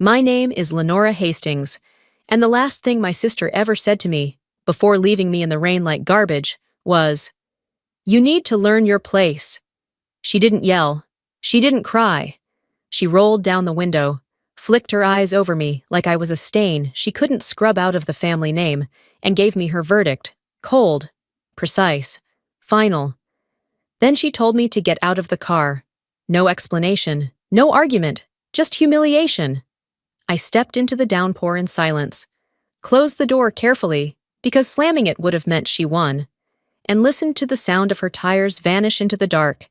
My name is Lenora Hastings, and the last thing my sister ever said to me, before leaving me in the rain like garbage, was, "You need to learn your place." She didn't yell. She didn't cry. She rolled down the window, flicked her eyes over me like I was a stain she couldn't scrub out of the family name, and gave me her verdict, cold, precise, final. Then she told me to get out of the car. No explanation, no argument, just humiliation. I stepped into the downpour in silence, closed the door carefully, because slamming it would have meant she won, and listened to the sound of her tires vanish into the dark.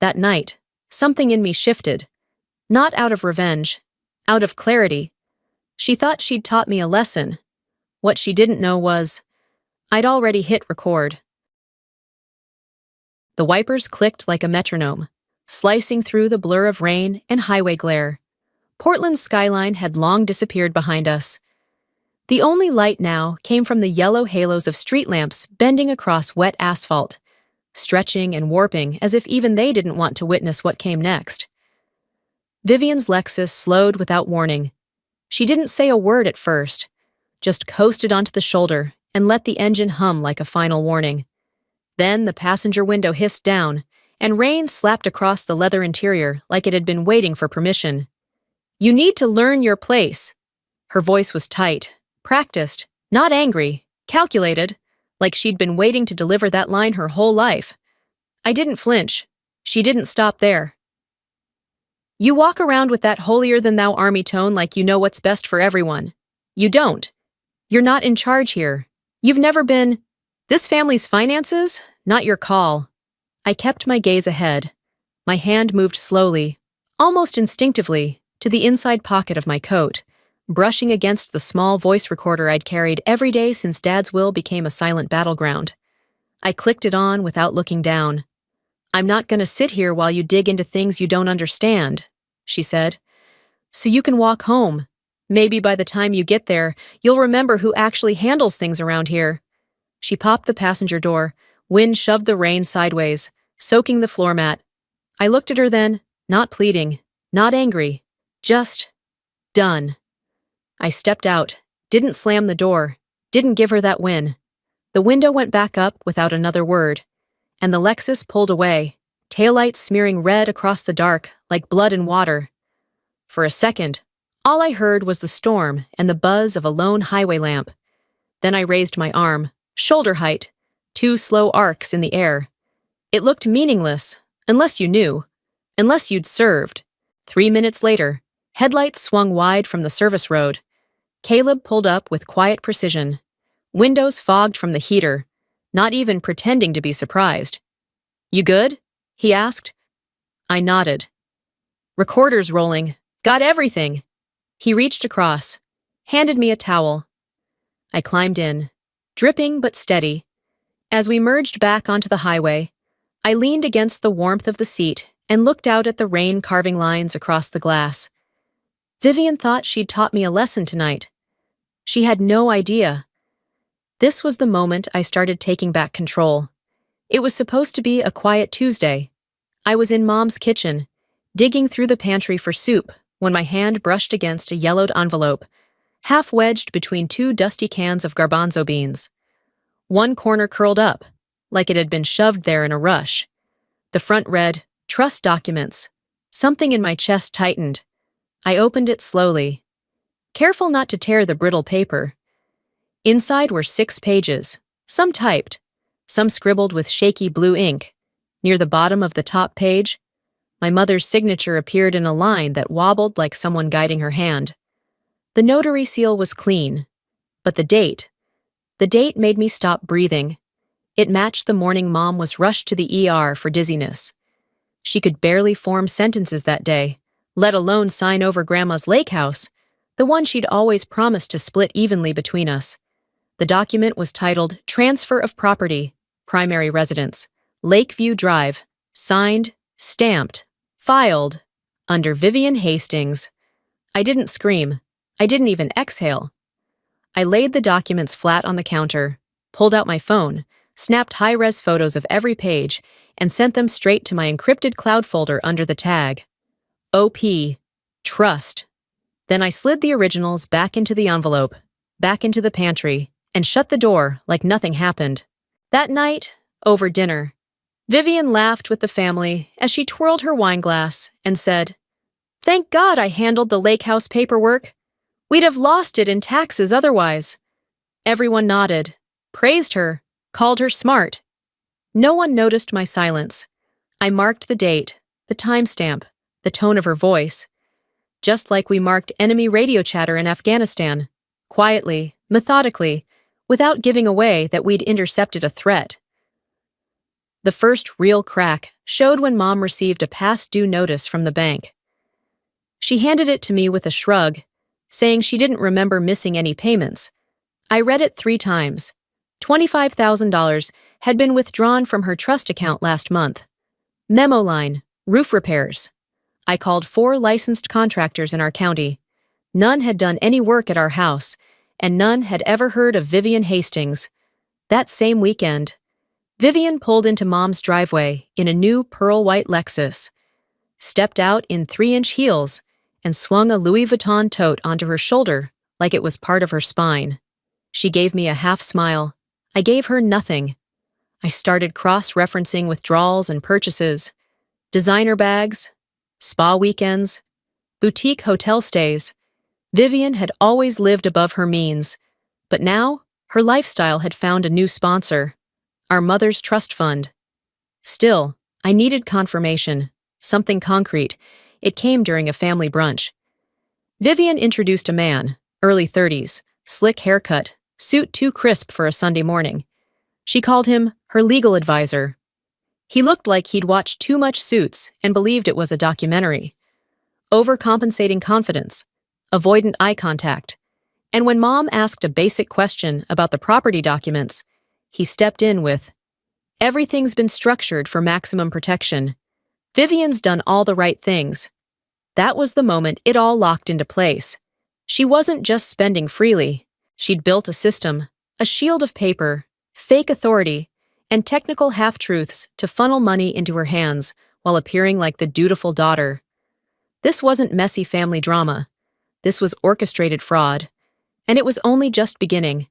That night, something in me shifted, not out of revenge, out of clarity. She thought she'd taught me a lesson. What she didn't know was, I'd already hit record. The wipers clicked like a metronome, slicing through the blur of rain and highway glare. Portland's skyline had long disappeared behind us. The only light now came from the yellow halos of street lamps bending across wet asphalt, stretching and warping as if even they didn't want to witness what came next. Vivian's Lexus slowed without warning. She didn't say a word at first, just coasted onto the shoulder and let the engine hum like a final warning. Then the passenger window hissed down, and rain slapped across the leather interior like it had been waiting for permission. "You need to learn your place." Her voice was tight, practiced, not angry, calculated, like she'd been waiting to deliver that line her whole life. I didn't flinch. She didn't stop there. "You walk around with that holier-than-thou army tone like you know what's best for everyone. You don't. You're not in charge here. You've never been. This family's finances? Not your call." I kept my gaze ahead. My hand moved slowly, almost instinctively, to the inside pocket of my coat, brushing against the small voice recorder I'd carried every day since Dad's will became a silent battleground. I clicked it on without looking down. "I'm not going to sit here while you dig into things you don't understand," she said. "So you can walk home. Maybe by the time you get there, you'll remember who actually handles things around here." She popped the passenger door. Wind shoved the rain sideways, soaking the floor mat. I looked at her then, not pleading, not angry, just done. I stepped out, didn't slam the door, didn't give her that win. The window went back up without another word, and the Lexus pulled away, taillights smearing red across the dark like blood and water. For a second, all I heard was the storm and the buzz of a lone highway lamp. Then I raised my arm, shoulder height, 2 slow arcs in the air. It looked meaningless, unless you knew, unless you'd served. 3 minutes later, headlights swung wide from the service road. Caleb pulled up with quiet precision. Windows fogged from the heater, not even pretending to be surprised. "You good?" he asked. I nodded. "Recorder's rolling. Got everything." He reached across, handed me a towel. I climbed in, dripping but steady. As we merged back onto the highway, I leaned against the warmth of the seat and looked out at the rain carving lines across the glass. Vivian thought she'd taught me a lesson tonight. She had no idea. This was the moment I started taking back control. It was supposed to be a quiet Tuesday. I was in Mom's kitchen, digging through the pantry for soup, when my hand brushed against a yellowed envelope, half wedged between 2 dusty cans of garbanzo beans. One corner curled up, like it had been shoved there in a rush. The front read, "Trust documents." Something in my chest tightened. I opened it slowly, careful not to tear the brittle paper. Inside were 6 pages, some typed, some scribbled with shaky blue ink. Near the bottom of the top page, my mother's signature appeared in a line that wobbled like someone guiding her hand. The notary seal was clean, but the date made me stop breathing. It matched the morning Mom was rushed to the ER for dizziness. She could barely form sentences that day, let alone sign over Grandma's lake house, the one she'd always promised to split evenly between us. The document was titled Transfer of Property, Primary Residence, Lakeview Drive, signed, stamped, filed, under Vivian Hastings. I didn't scream. I didn't even exhale. I laid the documents flat on the counter, pulled out my phone, snapped high-res photos of every page, and sent them straight to my encrypted cloud folder under the tag. OP. Trust. Then I slid the originals back into the envelope, back into the pantry, and shut the door like nothing happened. That night, over dinner, Vivian laughed with the family as she twirled her wine glass and said, "Thank God I handled the lake house paperwork. We'd have lost it in taxes otherwise." Everyone nodded, praised her, called her smart. No one noticed my silence. I marked the date, the timestamp, the tone of her voice, just like we marked enemy radio chatter in Afghanistan, quietly, methodically, without giving away that we'd intercepted a threat. The first real crack showed when Mom received a past due notice from the bank. She handed it to me with a shrug, saying she didn't remember missing any payments. I read it 3 times. $25,000 had been withdrawn from her trust account last month. Memo line, roof repairs. I called 4 licensed contractors in our county. None had done any work at our house, and none had ever heard of Vivian Hastings. That same weekend, Vivian pulled into Mom's driveway in a new pearl white Lexus, stepped out in 3-inch heels, and swung a Louis Vuitton tote onto her shoulder like it was part of her spine. She gave me a half smile. I gave her nothing. I started cross-referencing withdrawals and purchases, designer bags, spa weekends, boutique hotel stays. Vivian had always lived above her means, but now her lifestyle had found a new sponsor, our mother's trust fund. Still, I needed confirmation, something concrete. It came during a family brunch. Vivian introduced a man, early 30s, slick haircut, suit too crisp for a Sunday morning. She called him her legal advisor. He looked like he'd watched too much Suits and believed it was a documentary. Overcompensating confidence, avoidant eye contact, and when Mom asked a basic question about the property documents, he stepped in with, "Everything's been structured for maximum protection. Vivian's done all the right things." That was the moment it all locked into place. She wasn't just spending freely. She'd built a system, a shield of paper, fake authority, and technical half-truths to funnel money into her hands while appearing like the dutiful daughter. This wasn't messy family drama. This was orchestrated fraud. And it was only just beginning.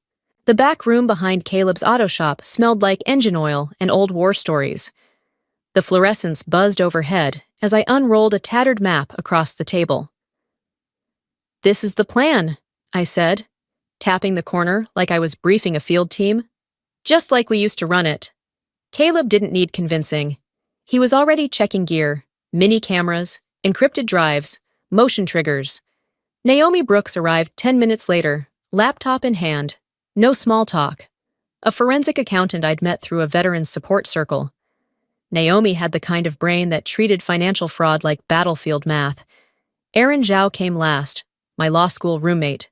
The back room behind Caleb's auto shop smelled like engine oil and old war stories. The fluorescence buzzed overhead as I unrolled a tattered map across the table. "This is the plan," I said, tapping the corner like I was briefing a field team. "Just like we used to run it." Caleb didn't need convincing. He was already checking gear, mini cameras, encrypted drives, motion triggers. Naomi Brooks arrived 10 minutes later, laptop in hand. No small talk. A forensic accountant I'd met through a veterans support circle. Naomi had the kind of brain that treated financial fraud like battlefield math. Aaron Zhao came last, my law school roommate.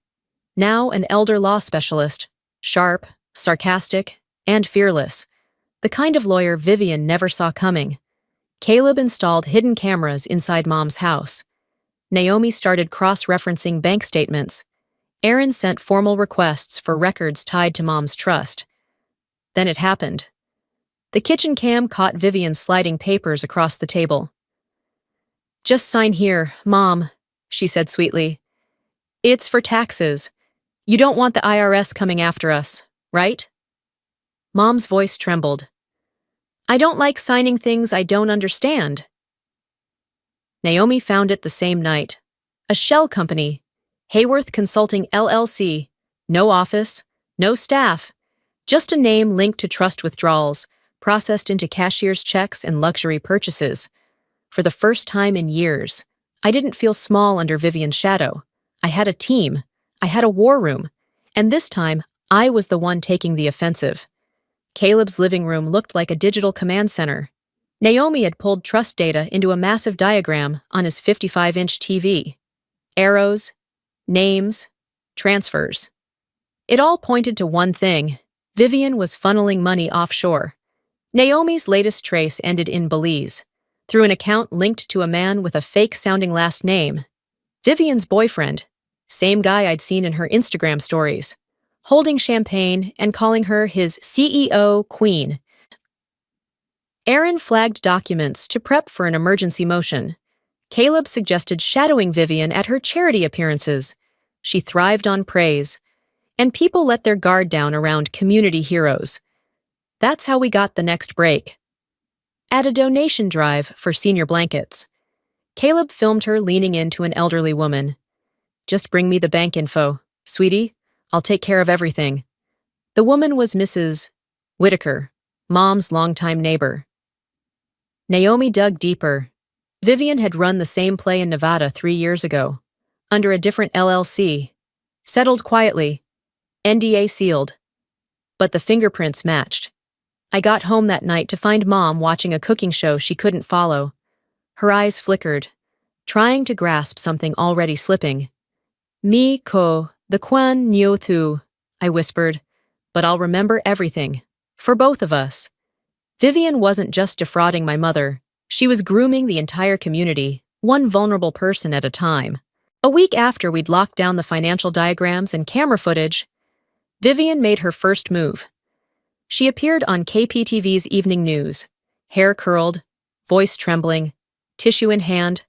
Now an elder law specialist, sharp, sarcastic, and fearless. The kind of lawyer Vivian never saw coming. Caleb installed hidden cameras inside Mom's house. Naomi started cross-referencing bank statements. Aaron sent formal requests for records tied to Mom's trust. Then it happened. The kitchen cam caught Vivian sliding papers across the table. "Just sign here, Mom," she said sweetly. "It's for taxes. You don't want the IRS coming after us, right?" Mom's voice trembled. "I don't like signing things I don't understand." Naomi found it the same night. A shell company, Hayworth Consulting LLC. No office, no staff, just a name linked to trust withdrawals, processed into cashier's checks and luxury purchases. For the first time in years, I didn't feel small under Vivian's shadow. I had a team. I had a war room. And this time, I was the one taking the offensive. Caleb's living room looked like a digital command center. Naomi had pulled trust data into a massive diagram on his 55-inch TV. Arrows, names, transfers. It all pointed to one thing. Vivian was funneling money offshore. Naomi's latest trace ended in Belize, through an account linked to a man with a fake-sounding last name. Vivian's boyfriend, same guy I'd seen in her Instagram stories, holding champagne and calling her his CEO queen. Aaron flagged documents to prep for an emergency motion. Caleb suggested shadowing Vivian at her charity appearances. She thrived on praise, and people let their guard down around community heroes. That's how we got the next break. At a donation drive for senior blankets, Caleb filmed her leaning into an elderly woman. "Just bring me the bank info, sweetie. I'll take care of everything." The woman was Mrs. Whitaker, Mom's longtime neighbor. Naomi dug deeper. Vivian had run the same play in Nevada 3 years ago, under a different LLC. Settled quietly, NDA sealed. But the fingerprints matched. I got home that night to find Mom watching a cooking show she couldn't follow. Her eyes flickered, trying to grasp something already slipping. "Mi ko, the kwan nyo thu," I whispered, "but I'll remember everything. For both of us." Vivian wasn't just defrauding my mother. She was grooming the entire community, one vulnerable person at a time. A week after we'd locked down the financial diagrams and camera footage, Vivian made her first move. She appeared on KPTV's evening news, hair curled, voice trembling, tissue in hand.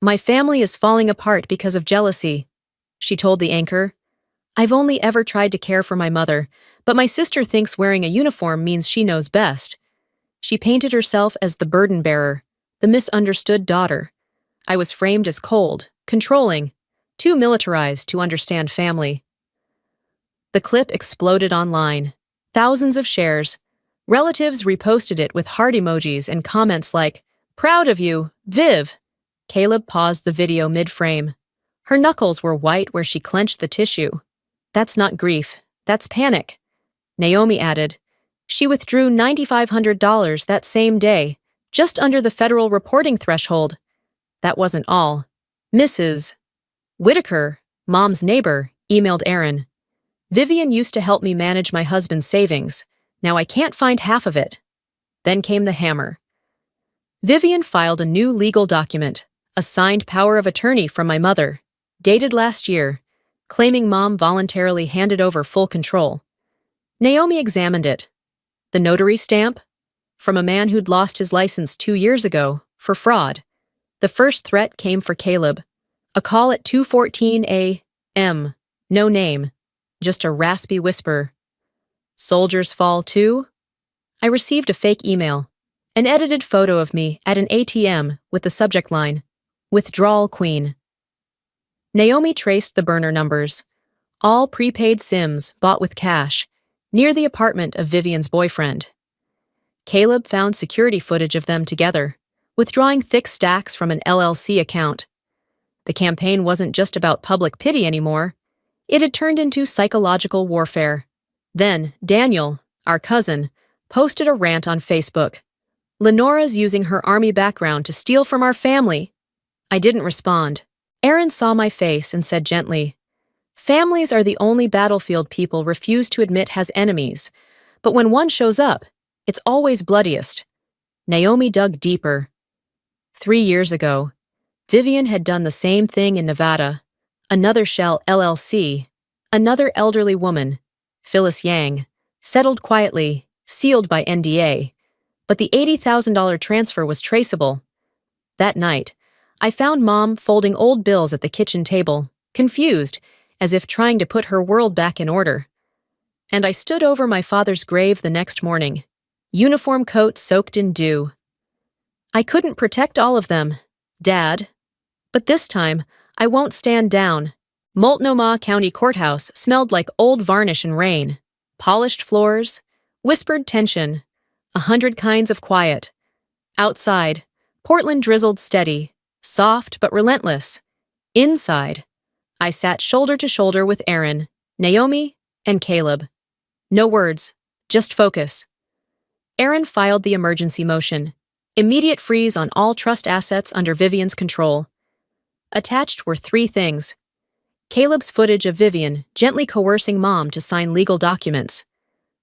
"My family is falling apart because of jealousy," she told the anchor. "I've only ever tried to care for my mother, but my sister thinks wearing a uniform means she knows best." She painted herself as the burden bearer, the misunderstood daughter. I was framed as cold, controlling, too militarized to understand family. The clip exploded online. Thousands of shares. Relatives reposted it with heart emojis and comments like, "Proud of you, Viv." Caleb paused the video mid-frame. Her knuckles were white where she clenched the tissue. "That's not grief, that's panic." Naomi added, "She withdrew $9,500 that same day, just under the federal reporting threshold." That wasn't all. Mrs. Whitaker, Mom's neighbor, emailed Aaron. "Vivian used to help me manage my husband's savings. Now I can't find half of it." Then came the hammer. Vivian filed a new legal document, a signed power of attorney from my mother, dated last year, claiming Mom voluntarily handed over full control. Naomi examined it. The notary stamp? From a man who'd lost his license 2 years ago, for fraud. The first threat came for Caleb. A call at 2:14 a.m. No name. Just a raspy whisper. "Soldiers fall too?" I received a fake email. An edited photo of me at an ATM with the subject line, "Withdrawal Queen." Naomi traced the burner numbers. All prepaid SIMs bought with cash, near the apartment of Vivian's boyfriend. Caleb found security footage of them together, withdrawing thick stacks from an LLC account. The campaign wasn't just about public pity anymore. It had turned into psychological warfare. Then, Daniel, our cousin, posted a rant on Facebook. "Lenora's using her army background to steal from our family." I didn't respond. Aaron saw my face and said gently, "Families are the only battlefield people refuse to admit has enemies, but when one shows up, it's always bloodiest." Naomi dug deeper. 3 years ago, Vivian had done the same thing in Nevada. Another shell LLC, another elderly woman, Phyllis Yang, settled quietly, sealed by NDA, but the $80,000 transfer was traceable. That night, I found Mom folding old bills at the kitchen table, confused, as if trying to put her world back in order. And I stood over my father's grave the next morning, uniform coat soaked in dew. I couldn't protect all of them, Dad. But this time, I won't stand down. Multnomah County Courthouse smelled like old varnish and rain, polished floors, whispered tension, 100 kinds of quiet. Outside, Portland drizzled steady, soft but relentless. Inside, I sat shoulder to shoulder with Aaron, Naomi, and Caleb. No words, just focus. Aaron filed the emergency motion. Immediate freeze on all trust assets under Vivian's control. Attached were 3 things. Caleb's footage of Vivian gently coercing Mom to sign legal documents.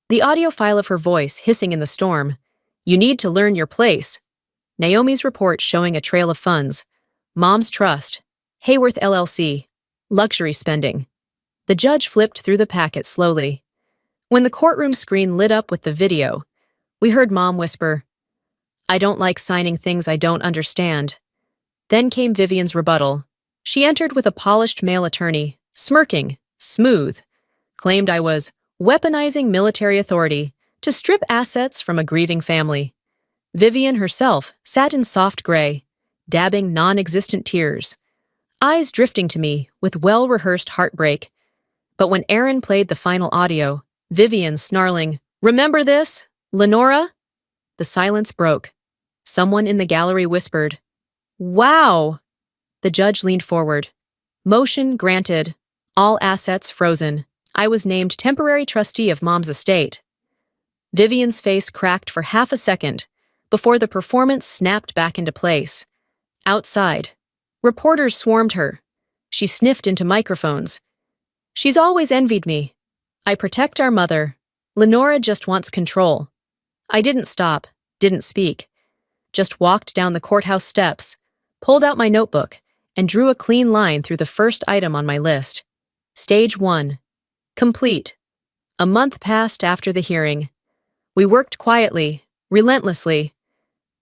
The audio file of her voice hissing in the storm. "You need to learn your place." Naomi's report showing a trail of funds. Mom's trust. Hayworth LLC. Luxury spending. The judge flipped through the packet slowly. When the courtroom screen lit up with the video, we heard Mom whisper, "I don't like signing things I don't understand." Then came Vivian's rebuttal. She entered with a polished male attorney, smirking, smooth, claimed I was weaponizing military authority to strip assets from a grieving family. Vivian herself sat in soft gray, dabbing non-existent tears, eyes drifting to me with well-rehearsed heartbreak. But when Aaron played the final audio, Vivian snarling, "Remember this, Lenora?" The silence broke. Someone in the gallery whispered, "Wow!" The judge leaned forward. Motion granted. All assets frozen. I was named temporary trustee of Mom's estate. Vivian's face cracked for half a second before the performance snapped back into place. Outside, reporters swarmed her. She sniffed into microphones. "She's always envied me. I protect our mother. Lenora just wants control." I didn't stop, didn't speak. Just walked down the courthouse steps, pulled out my notebook, and drew a clean line through the first item on my list. Stage 1. Complete. A month passed after the hearing. We worked quietly, relentlessly.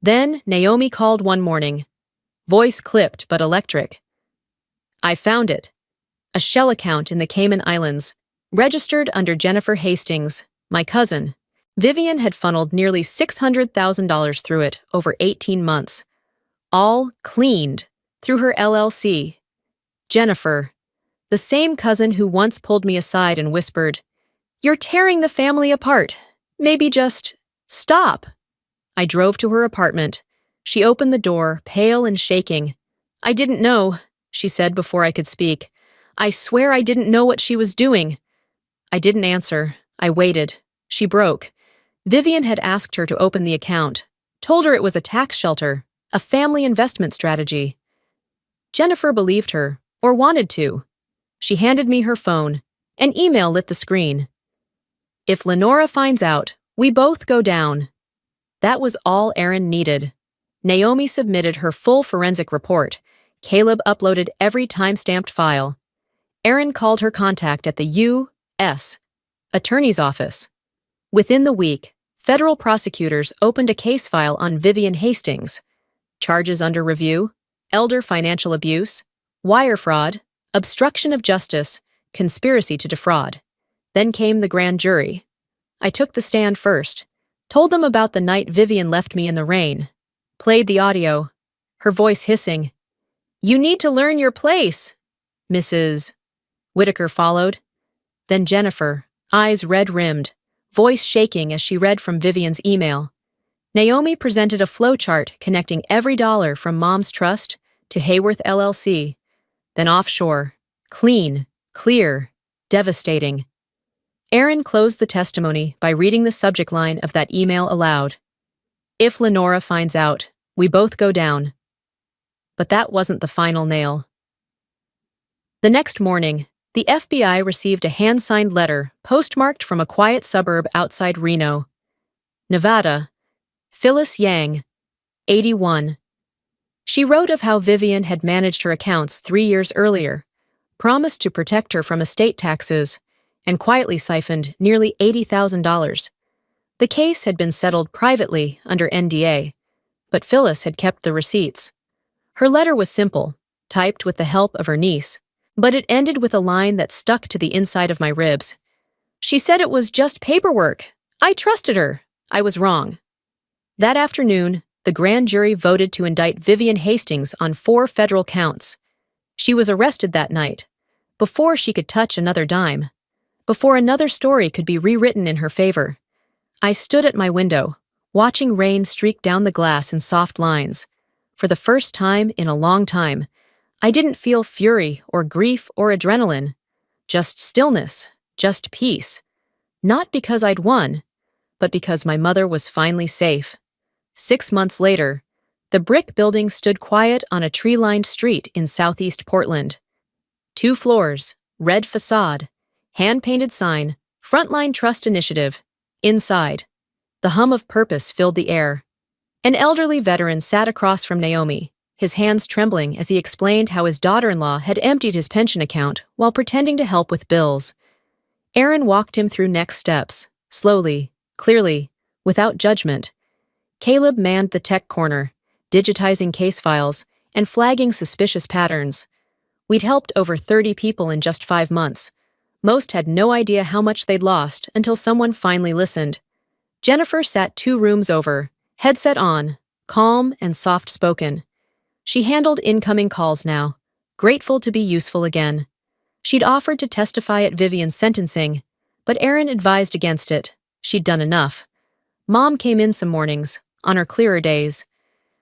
Then Naomi called one morning. Voice clipped but electric. "I found it. A shell account in the Cayman Islands, registered under Jennifer Hastings, my cousin. Vivian had funneled nearly $600,000 through it over 18 months. All cleaned through her LLC. Jennifer, the same cousin who once pulled me aside and whispered, 'You're tearing the family apart. Maybe just stop.'" I drove to her apartment. She opened the door, pale and shaking. "I didn't know," she said before I could speak. "I swear I didn't know what she was doing." I didn't answer. I waited. She broke. Vivian had asked her to open the account, told her it was a tax shelter, a family investment strategy. Jennifer believed her, or wanted to. She handed me her phone. An email lit the screen. "If Lenora finds out, we both go down." That was all Aaron needed. Naomi submitted her full forensic report. Caleb uploaded every time-stamped file. Aaron called her contact at the U.S. Attorney's Office. Within the week, federal prosecutors opened a case file on Vivian Hastings. Charges under review: elder financial abuse, wire fraud, obstruction of justice, conspiracy to defraud. Then came the grand jury. I took the stand first, told them about the night Vivian left me in the rain, played the audio, her voice hissing. "You need to learn your place," Mrs. Whitaker followed. Then Jennifer, eyes red-rimmed, voice shaking as she read from Vivian's email. Naomi presented a flowchart connecting every dollar from Mom's trust to Hayworth LLC, then offshore. Clean, clear, devastating. Aaron closed the testimony by reading the subject line of that email aloud. "If Lenora finds out, we both go down." But that wasn't the final nail. The next morning, the FBI received a hand-signed letter postmarked from a quiet suburb outside Reno, Nevada. Phyllis Yang, 81. She wrote of how Vivian had managed her accounts 3 years earlier, promised to protect her from estate taxes, and quietly siphoned nearly $80,000. The case had been settled privately under NDA, but Phyllis had kept the receipts. Her letter was simple, typed with the help of her niece, but it ended with a line that stuck to the inside of my ribs. She said it was just paperwork. I trusted her. I was wrong. That afternoon, the grand jury voted to indict Vivian Hastings on 4 federal counts. She was arrested that night, before she could touch another dime, before another story could be rewritten in her favor. I stood at my window, watching rain streak down the glass in soft lines. For the first time in a long time, I didn't feel fury or grief or adrenaline, just stillness, just peace. Not because I'd won, but because my mother was finally safe. 6 months later, the brick building stood quiet on a tree-lined street in southeast Portland. 2 floors, red facade, hand-painted sign, Frontline Trust Initiative. Inside, the hum of purpose filled the air. An elderly veteran sat across from Naomi, his hands trembling as he explained how his daughter-in-law had emptied his pension account while pretending to help with bills. Aaron walked him through next steps, slowly, clearly, without judgment. Caleb manned the tech corner, digitizing case files and flagging suspicious patterns. We'd helped over 30 people in just 5 months. Most had no idea how much they'd lost until someone finally listened. Jennifer sat 2 rooms over, headset on, calm and soft-spoken. She handled incoming calls now, grateful to be useful again. She'd offered to testify at Vivian's sentencing, but Erin advised against it. She'd done enough. Mom came in some mornings, on her clearer days.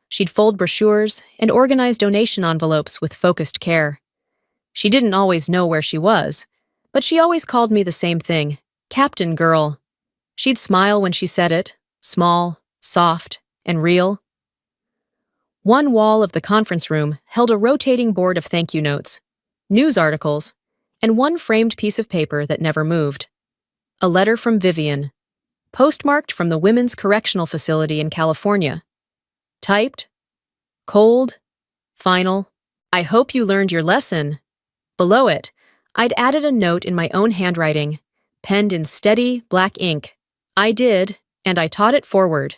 She'd fold brochures and organize donation envelopes with focused care. She didn't always know where she was, but she always called me the same thing, Captain Girl. She'd smile when she said it, small, soft, and real. One wall of the conference room held a rotating board of thank you notes, news articles, and one framed piece of paper that never moved. A letter from Vivian, postmarked from the Women's Correctional Facility in California. Typed, cold, final, I hope you learned your lesson. Below it, I'd added a note in my own handwriting, penned in steady, black ink. I did, and I taught it forward.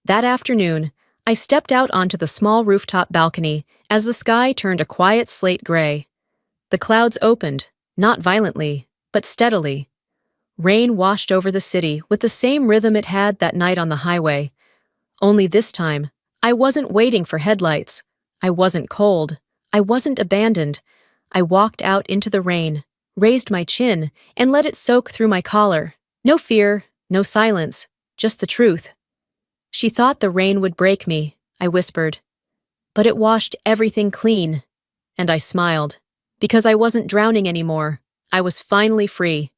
That afternoon, I stepped out onto the small rooftop balcony as the sky turned a quiet slate gray. The clouds opened, not violently, but steadily. Rain washed over the city with the same rhythm it had that night on the highway. Only this time, I wasn't waiting for headlights. I wasn't cold. I wasn't abandoned. I walked out into the rain, raised my chin, and let it soak through my collar. No fear, no silence, just the truth. She thought the rain would break me, I whispered. But it washed everything clean. And I smiled. Because I wasn't drowning anymore. I was finally free.